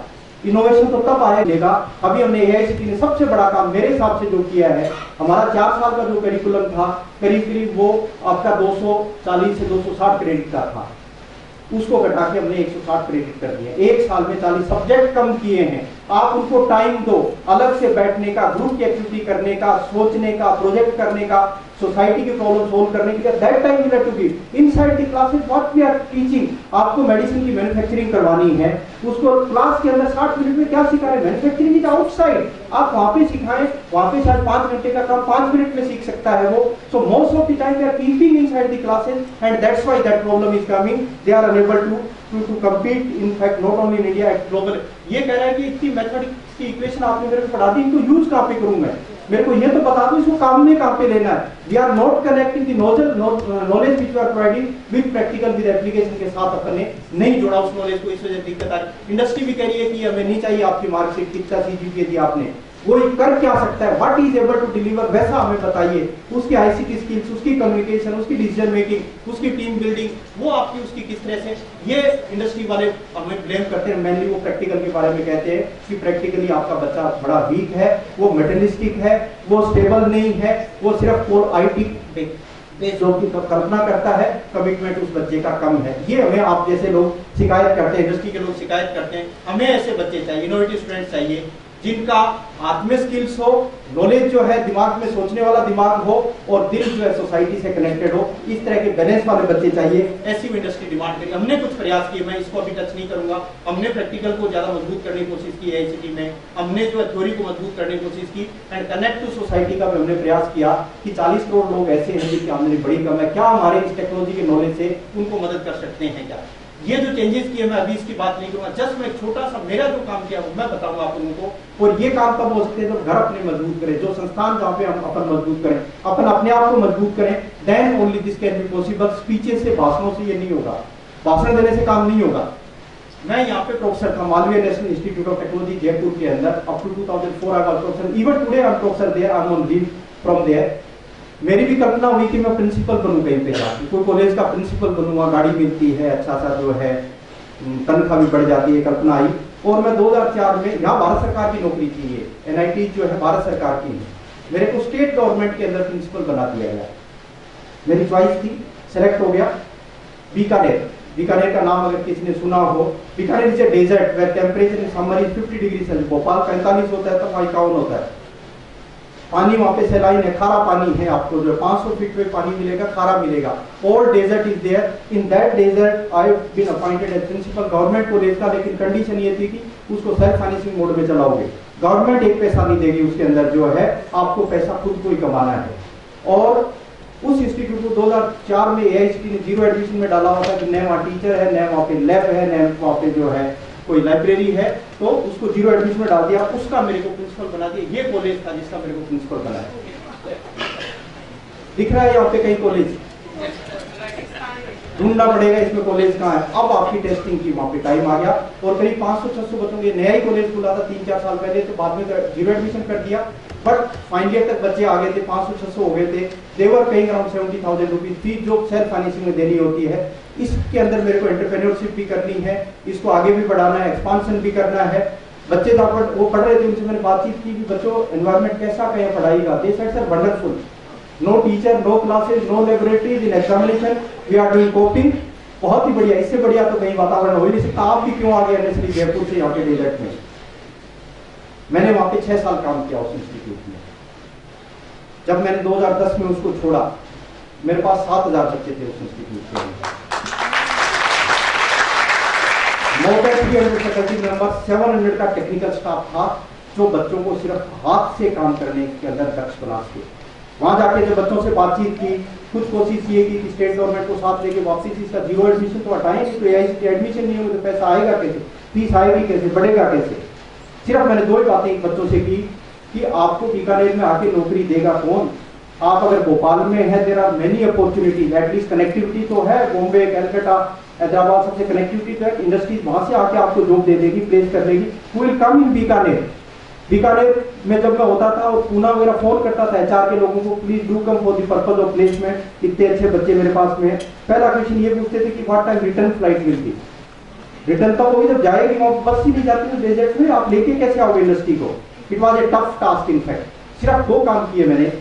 इनोवेशन तो तब आएगा। अभी हमने एआईसीटी ने सबसे बड़ा काम मेरे हिसाब से जो किया है, हमारा 4 साल का जो करिकुलम था, करीब वो आपका 240 से 260 क्रेडिट का था, उसको घटा के हमने 160 क्रेडिट कर दिया। 1 साल में 40 सब्जेक्ट कम किए हैं। आप उनको टाइम दो, अलग से बैठने का, ग्रुप की एक्टिविटी करने का, सोचने का, प्रोजेक्ट करने का, सोसाइटी की प्रॉब्लम सोल्व करने के लिए। That time you have to give inside the classes what we are teaching. आपको मेडिसिन की मैन्युफैक्चरिंग करवानी है, उसको क्लास के अंदर 60 मिनट में क्या सिखा रहे हैं? Manufacturing is outside. आप वहां पे सिखाएं, वहां पे शायद 5 घंटे का काम 5 मिनट में सीख सकता है वो। So most of the time they are keeping inside the classes and that's why that problem is coming. They are unable to compete in fact not only in India at global। ये कह रहा है कि इतनी mathematics की equation आपने मेरे को पढ़ा दी, इनको यूज कहां पे करूं मैं? मेरे को ये तो बता दो इसको काम में कहां पे लेना है। We are not connecting the knowledge which we are providing with practical with application के साथ अपने नहीं जोड़ा उस नॉलेज को। इस वजह से दिक्कत आ रही। इंडस्ट्री भी कह रही है कि हमें नहीं चाहिए आपकी मार्कशीट, कितना सीजीपीए दिया आपने, वो कर क्या सकता है, what is able to deliver, वैसा हमें बताइए। उसकी आईसीटी स्किल्स, उसकी कम्युनिकेशन, उसकी डिसीजन मेकिंग, उसकी टीम बिल्डिंग, वो आपकी उसकी किस तरह से। ये इंडस्ट्री वाले हमें ब्लेम करते हैं, मेनली वो प्रैक्टिकल के बारे में कहते हैं कि प्रैक्टिकली आपका बच्चा बड़ा वीक है, वो मेटेरियलिस्टिक है, वो स्टेबल नहीं है, वो सिर्फ आईटी जो की कल्पना करता है, कमिटमेंट उस बच्चे का कम है। ये हमें आप जैसे लोग शिकायत करते हैं, इंडस्ट्री के लोग शिकायत करते हैं, हमें ऐसे बच्चे चाहिए, इनोवेटिव स्टूडेंट चाहिए जिनका हाथ में स्किल्स हो, नॉलेज जो है दिमाग में सोचने वाला दिमाग हो, और दिल जो है सोसाइटी से कनेक्टेड हो। इस तरह के बैलेंस वाले बच्चे चाहिए। ऐसी इंडस्ट्री डिमांड करी। हमने कुछ प्रयास किए, मैं इसको अभी टच नहीं करूंगा। हमने प्रैक्टिकल को ज्यादा मजबूत करने की कोशिश की आईसीटी में, हमने जो है थ्योरी को मजबूत करने की कोशिश की, एंड कनेक्ट टू सोसाइटी का भी हमने प्रयास किया कि 40 करोड़ लोग ऐसे हैं जिनकी आमदनी बड़ी कम है, क्या हमारे इस टेक्नोलॉजी के नॉलेज से उनको मदद कर सकते हैं क्या। ये जो चेंजेस किए मैं अभी इसकी बात नहीं करूंगा, जस्ट मैं छोटा सा मेरा जो काम किया वो मैं बताऊंगा आप लोगों को। और ये काम तब हो सकते हैं जब घर अपने मजबूत करें, जो संस्थान जहाँ पे हम अपन मजबूत करें, अपन अपने आप को मजबूत करें, then only this can be possible. Speeches से, भाषणों से ये नहीं होगा, भाषण देने से काम नहीं होगा। मैं यहाँ पे प्रोफेसर था Malaviya National Institute of Technology Jaipur के अंदर, up to 2004 I was professor, even today I am professor there, I am on leave from there. मेरी भी कल्पना हुई कि मैं प्रिंसिपल बनूं कहीं पे जाके, कोई कॉलेज का प्रिंसिपल बनूंगा, गाड़ी मिलती है, अच्छा सा जो है तनख्वाह भी बढ़ जाती है, कल्पना आई। और मैं 2004 में, यहाँ भारत सरकार की नौकरी थी, ये एनआईटी जो है भारत सरकार की है, मेरे को स्टेट गवर्नमेंट के अंदर प्रिंसिपल बना दिया गया। मेरी चॉइस थी, सेलेक्ट हो गया। बीकानेर का नाम अगर किसी ने सुना हो, Bikaner is a desert where temperature in summer is 50 degree Celsius. Bhopal 45 होता है, तो वहाँ 51 होता है। पानी वहाँ पे सैलाइन है, खारा पानी है, आपको जो 500 फीट पे पानी मिलेगा, खारा मिलेगा। All desert is there. In that desert I have been appointed as principal government college का, लेकिन कंडीशन ये थी कि उसको सेल्फ फाइनेंसिंग मोड में चलाओगे, गवर्नमेंट एक पैसा नहीं देगी उसके अंदर, जो है आपको पैसा खुद को ही कमाना है। और उस इंस्टीट्यूट को 2004 में एआईसीटी ने 0 एडमिशन में डाला हुआ था कि नए वहाँ टीचर है, नए वहाँ पे लैब है, नए वहाँ पे जो है कोई लाइब्रेरी है, तो उसको 0 एडमिशन में डाल दिया, उसका मेरे को प्रिंसिपल बना दिया। ये कॉलेज था जिसका मेरे को प्रिंसिपल बनाया। दिख रहा है यहाँ पे कहीं कॉलेज, ढूंढना पड़ेगा इसमें कॉलेज कहाँ है। अब आपकी टेस्टिंग की, वहाँ पे टाइम आ गया, और करीब 500-600 बच्चों के नया ही कॉलेज खुला था 3-4 साल पहले, तो बाद में 0 एडमिशन कर दिया, बट फाइनल ईयर तक बच्चे आ गए थे, 500-600 हो गए थे। देवर पेइंग अराउंड 70,000 रुपीज फीस, जो सेल्फ फाइनेंसिंग में देनी होती है। इसके अंदर मेरे को एंटरप्रेन्योरशिप भी करनी है, इसको आगे भी बढ़ाना है, एक्सपांशन भी करना है। बच्चे वो पढ़ रहे थे, उनसे मैंने बातचीत की कि बच्चों एनवायरनमेंट कैसा है पढ़ाई का। They said sir wonderful, no teacher, no classes, no laboratories, in examination we are doing copying. बहुत ही बढ़िया, इससे बढ़िया तो कहीं वातावरण हो ही नहीं सकता। आप भी क्यों आ गए एनएसडी जयपुर से यहाँ के डेजर्ट में? मैंने वहां पे 6 साल काम किया उस इंस्टीट्यूट में। जब मैंने 2010 में उसको छोड़ा, मेरे पास 7,000 बच्चे थे उस इंस्टीट्यूट के अंदर। मोर देन 300 फैकल्टी मेंबर, 700 का टेक्निकल स्टाफ था, जो बच्चों को सिर्फ हाथ से काम करने के अंदर दक्ष बना सके। वहां जाके जब बच्चों से बातचीत की, कुछ कोशिश ये की कि स्टेट गवर्नमेंट को साथ लेके वापसी थी, इसका जीरो एडमिशन तो हटाएं नहीं, तो एडमिशन नहीं होगा तो पैसा आएगा कैसे, फीस आएगी कैसे, बढ़ेगा कैसे। सिर्फ मैंने दो ही बातें बच्चों से की कि आपको बीकानेर में आके नौकरी देगा कौन। आप अगर भोपाल में है, there are many opportunities, at least connectivity तो है, बॉम्बे, कलकत्ता, हैदराबाद, सबसे कनेक्टिविटी तो है, इंडस्ट्रीज वहां से आके आपको जॉब दे देगी, प्लेस कर देगी। हु विल कम इन बीकानेर। बीकानेर में जब मैं होता था और पूना वगैरह फोन करता था एचआर के लोगों को, please do come for the purpose of placement, इतने अच्छे बच्चे मेरे पास में है। पहला क्वेश्चन ये पूछते थे कि what time return flight will be. Return तो वही जब जाएगी, वहां बस ही नहीं जाती तो डेजर्ट में आप लेके कैसे आओगे इंडस्ट्री को। It was a tough task in fact. सिर्फ दो काम किए मैंने।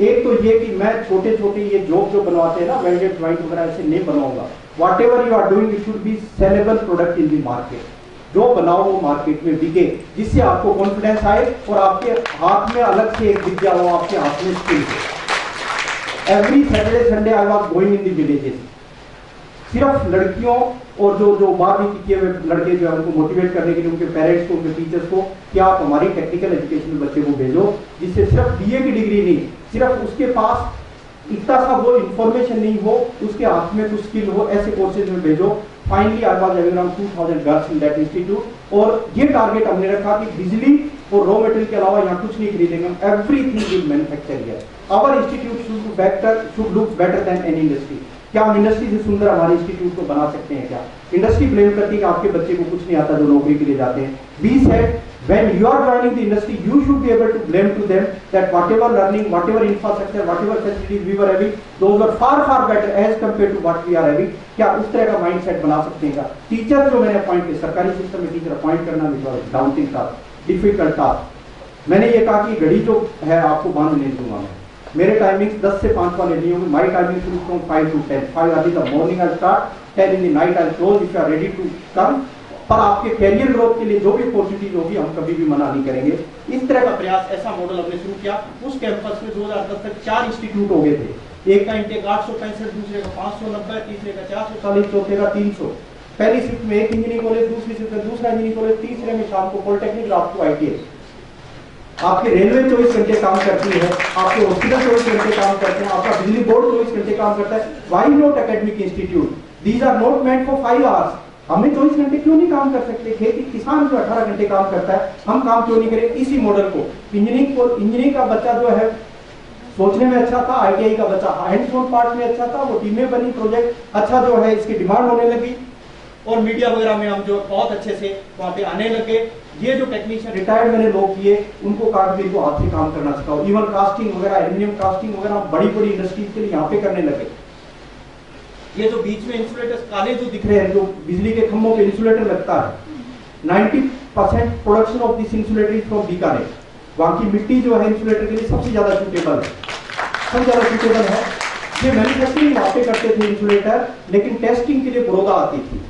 एक तो ये कि मैं छोटे छोटे ये जॉब जो बनवाते हैं ना, वेल्डेड ज्वाइंट वगैरह, ऐसे नहीं बनाऊंगा। Whatever you are doing it should be saleable product in the market. जो बनाओ वो मार्केट में बिके, जिससे आपको कॉन्फिडेंस आए और आपके हाथ में अलग से एक विद्या हो, आपके हाथ में स्किल हो। Every Saturday Sunday I was going in the villages. सिर्फ लड़कियों और जो 12वीं किए हुए लड़के जो है उनको मोटिवेट करने के लिए, उनके पेरेंट्स को, उनके टीचर्स को, कि आप हमारी टेक्निकल एजुकेशन बच्चे को भेजो, जिससे सिर्फ बीए की डिग्री नहीं, सिर्फ उसके पास इतना सा वो इंफॉर्मेशन नहीं हो, उसके हाथ में कुछ स्किल हो, ऐसे कोर्सेज में भेजो। Finally I was having around 2000 girls in that institute. और ये टारगेट हमने रखा कि बिजली और रॉ मटेरियल के अलावा यहाँ कुछ नहीं खरीदेंगे, हम everything will manufacture here. Our institute should look better than any industry. क्या हम इंडस्ट्री से सुंदर हमारे इंस्टीट्यूट को बना सकते हैं क्या? इंडस्ट्री ब्लेम करती है कि आपके बच्चे को कुछ नहीं आता जो नौकरी के लिए जाते हैं। We said when you are joining the industry, you should be able to blame to them that whatever learning, whatever infrastructure, whatever facilities we were having, those were far better as compared to what we are having. क्या उस तरह का mindset बना सकते हैं क्या? Teacher जो मैंने अपॉइंट किए, सरकारी सिस्टम में टीचर अपॉइंट करना डाउटिंग था, डिफिकल्ट था। मैंने ये कहा कि घड़ी जो है आपको बांध नहीं दूंगा मैं। मेरे टाइमिंग 10 से 5 वाले नहीं होंगे। माई टाइमिंग शुरू from 5 to 10, 5 early the morning I start, 10 in the night I close, if you are ready to come. पर आपके कैरियर ग्रोथ के लिए जो भी अपॉर्चुनिटीज होगी हम कभी भी मना नहीं करेंगे। इस तरह का प्रयास, ऐसा मॉडल हमने शुरू किया। उस कैंपस में 2010 तक 4 इंस्टीट्यूट हो गए थे। एक का इंटेक 865, दूसरे का 590, तीसरे का 440, चौथे का 300। पहली शिफ्ट में एक इंजीनियरिंग कॉलेज, दूसरी शिफ्ट में दूसरा इंजीनियरिंग कॉलेज, तीसरे में शाम को पॉलिटेक्निक, रात को आईटीआई। आपके रेलवे 24 घंटे काम करती है, आपके हॉस्पिटल 24 घंटे काम करते हैं, आपका बिजली बोर्ड 24 घंटे काम करता है। Why not academic institute? These are not meant for 5 hours. हमने 24 घंटे क्यों नहीं काम कर सकते? खेती किसान जो 18 घंटे काम करता है, हम काम क्यों नहीं करें? इसी मॉडल को इंजीनियरिंग का बच्चा जो है सोचने में अच्छा था, आईटीआई का बच्चा हैंड्स ऑन पार्ट में अच्छा था, वो टीमें बनी, प्रोजेक्ट अच्छा जो है इसकी डिमांड होने लगी और मीडिया वगैरह में हम जो बहुत अच्छे से वहां पे आने लगे। ये जो टेक्नीशियन रिटायर्ड मैंने लोग किए, उनको कागज को हाथ से काम करना सिखाओ। इवन कास्टिंग वगैरह, एल्यूमिनियम कास्टिंग वगैरह बड़ी बड़ी इंडस्ट्रीज के लिए यहाँ पे करने लगे। ये जो बीच में इंसुलेटर्स काले जो दिख रहे हैं, जो बिजली के खंभों पे इंसुलेटर लगता है, 90% production of this insulator is from Bikaner. वहां की मिट्टी जो है इंसुलेटर के लिए सबसे ज्यादा सुटेबल है, सबसे ज्यादा सुटेबल है। ये मैन्युफैक्चरिंग वहां पे करते थे इंसुलेटर, लेकिन टेस्टिंग के लिए बड़ौदा आती थी।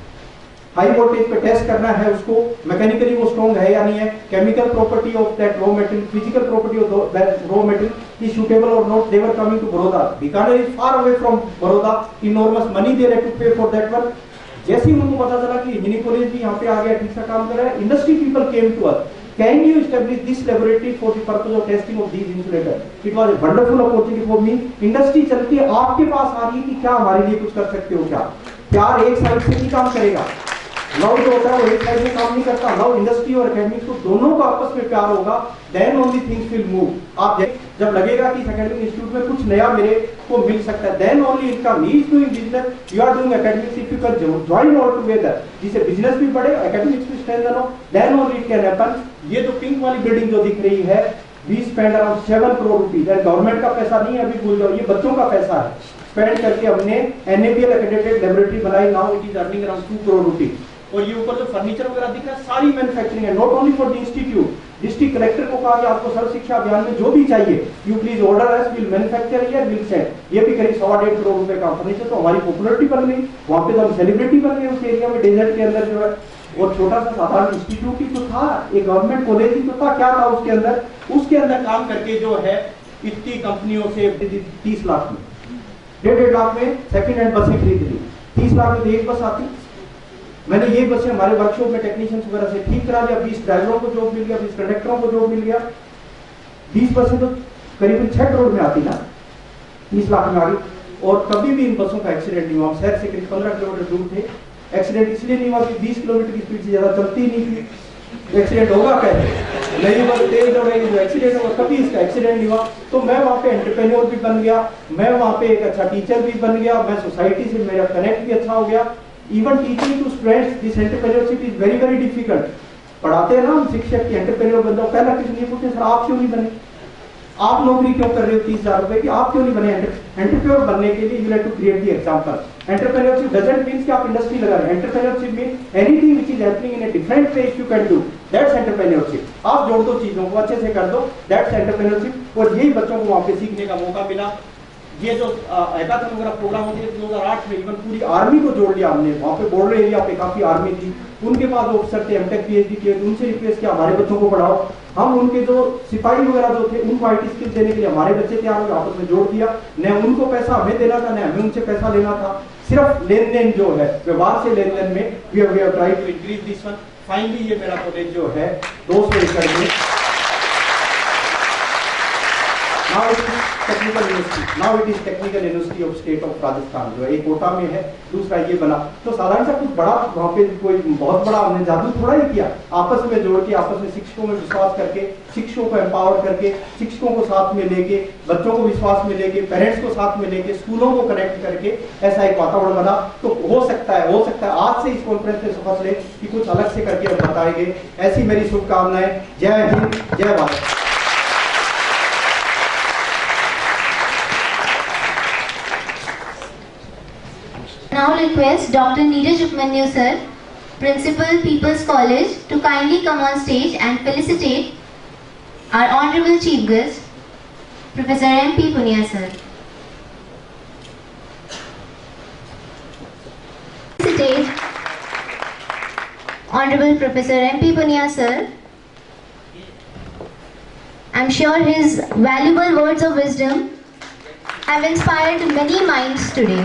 हाई वोल्टेज पे टेस्ट करना है उसको, मैकेनिकली वो स्ट्रॉन्ग है या नहीं है, chemical property of that raw material, physical property of that raw material is suitable और not. They were coming to Baroda. Bikaner is far away from Baroda, enormous money दे रहे टू पे फॉर दैट वर्क। जैसे ही उनको पता चला कि इंजीनियरिंग कॉलेज भी यहाँ पे आ गया, ठीक सा काम कर रहा है, industry people came to us, can you establish this laboratory for the purpose of testing of these insulator? It was a wonderful opportunity for me. Industry चलती है, आपके पास आ रही है कि क्या हमारे लिए कुछ कर सकते हो क्या? प्यार एक साइड से ही काम करेगा, लव जो होता है वो एक साइड में काम नहीं करता। लव इंडस्ट्री और एकेडमिक्स को दोनों का आपस में प्यार होगा, then only things will move. आप जब लगेगा कि एकेडमिक इंस्टीट्यूट में कुछ नया मेरे को मिल सकता है, then only income. He is doing business, you are doing academics. If you can join all together, जिससे बिजनेस भी बढ़े, एकेडमिक्स भी स्ट्रेंथन हो, then only it can happen. ये जो पिंक वाली बिल्डिंग जो दिख रही है, we spend around 7 crore rupees. Government का पैसा नहीं है, अभी भूल जाओ, ये बच्चों का पैसा है। स्पेंड करके हमने NABL accredited लेबोरेटरी बनाई। Now it is earning around 2 crore rupees. और ये ऊपर जो फर्नीचर वगैरह दिख रहा है, सारी मैन्युफैक्चरिंग है, not only for the institute. District collector को कहा कि आपको सर्व शिक्षा अभियान में जो भी चाहिए, you please order us, will manufacture here, will send. ये भी करीब 1.25 करोड़ रुपए का फर्नीचर। तो हमारी पॉपुलरिटी बन गई, वहां पे तो हम सेलिब्रिटी बन गए उस एरिया में, डेजर्ट के अंदर जो है। और छोटा सा साधारण इंस्टीट्यूट ही तो था, एक गवर्नमेंट कॉलेज ही तो था। क्या था उसके अंदर? उसके अंदर काम करके जो है इतनी कंपनियों से 30 लाख में, 1.5 लाख में सेकंड हैंड बसें खरीद ली। 30 लाख में एक बस आती। मैंने ये बसें हमारे वर्कशॉप में टेक्नीशियंस वगैरह से ठीक करा लिया। 20 ड्राइवरों को जॉब मिल गया, 20 कंडक्टरों को जॉब मिल गया। 20 बसें तो करीबन 6 करोड़ में आती ना, 30 लाख में आ गई। और कभी भी इन बसों का एक्सीडेंट नहीं हुआ। हम शहर से करीब 15 किलोमीटर दूर थे। एक्सीडेंट इसलिए नहीं हुआ कि 20 किलोमीटर की स्पीड से ज्यादा चलती नहीं थी। एक्सीडेंट होगा कैसे, नहीं बस तेज दौड़ेगी जो एक्सीडेंट होगा, कभी इसका एक्सीडेंट नहीं हुआ। तो मैं वहाँ पे एंटरप्रेन्योर भी बन गया, मैं वहाँ पे एक अच्छा टीचर भी बन गया, मैं सोसाइटी से मेरा कनेक्ट भी अच्छा हो गया। Even teaching to students this entrepreneurship is very very difficult. पढ़ाते हैं ना हम शिक्षक की एंटरप्रेन्योर बन जाओ, पहला किसी नहीं पूछते सर आप क्यों नहीं बने, आप नौकरी क्यों कर रहे हो 30,000 रुपए की, आप क्यों नहीं बने। एंटरप्रेन्योर बनने के लिए you have to create the example. Entrepreneurship doesn't mean कि आप इंडस्ट्री लगा रहे हैं। Entrepreneurship mean anything which is happening in a different place you can do, that's entrepreneurship. आप जोड़ दो चीजों को, अच्छे से कर दो, दैट्स एंटरप्रेन्योरशिप। और यही बच्चों को वहां पे सीखने का मौका मिला। ये जो हैकाथन वगैरह प्रोग्राम होते हैं 2008 में, इवन पूरी आर्मी को जोड़ लिया हमने। वहाँ पे बॉर्डर एरिया पे काफी आर्मी थी, उनके पास ऑफिसर थे एमटेक पीएचडी किए, उनसे रिक्वेस्ट किया हमारे बच्चों को पढ़ाओ। हम उनके जो सिपाही वगैरह जो थे उनको आईटी स्किल देने के लिए हमारे बच्चे तैयार हो, आपस में जोड़ दिया। न उनको पैसा हमें देना था, न हमें उनसे पैसा लेना था, सिर्फ लेन देन जो है व्यवहार से लेन देन में we have tried to increase this one. Finally ये मेरा कॉलेज जो है 200 एकड़ में now it is technical university of state of Rajasthan जो है एक कोटा में है, दूसरा ये बना। तो साधारण सा कुछ बड़ा वहाँ पे कोई बहुत बड़ा हमने जादू थोड़ा ही किया, आपस में जोड़ के, आपस में शिक्षकों में विश्वास करके, शिक्षकों को एम्पावर करके, शिक्षकों को साथ में लेके, बच्चों को विश्वास में लेके, पेरेंट्स को साथ में लेके, स्कूलों को कनेक्ट करके ऐसा एक वातावरण बना। तो हो सकता है आज से इस कॉन्फ्रेंस में सफल ले कि कुछ अलग से करके बताएंगे। ऐसी मेरी शुभकामनाएं। जय हिंद, जय Bharat. Now request Dr. Neeraj Upmanyu sir, Principal People's College, to kindly come on stage and felicitate our Honorable Chief Guest, Professor M.P. Punia sir. Felicitate Honorable Professor M.P. Punia sir. I'm sure his valuable words of wisdom have inspired many minds today.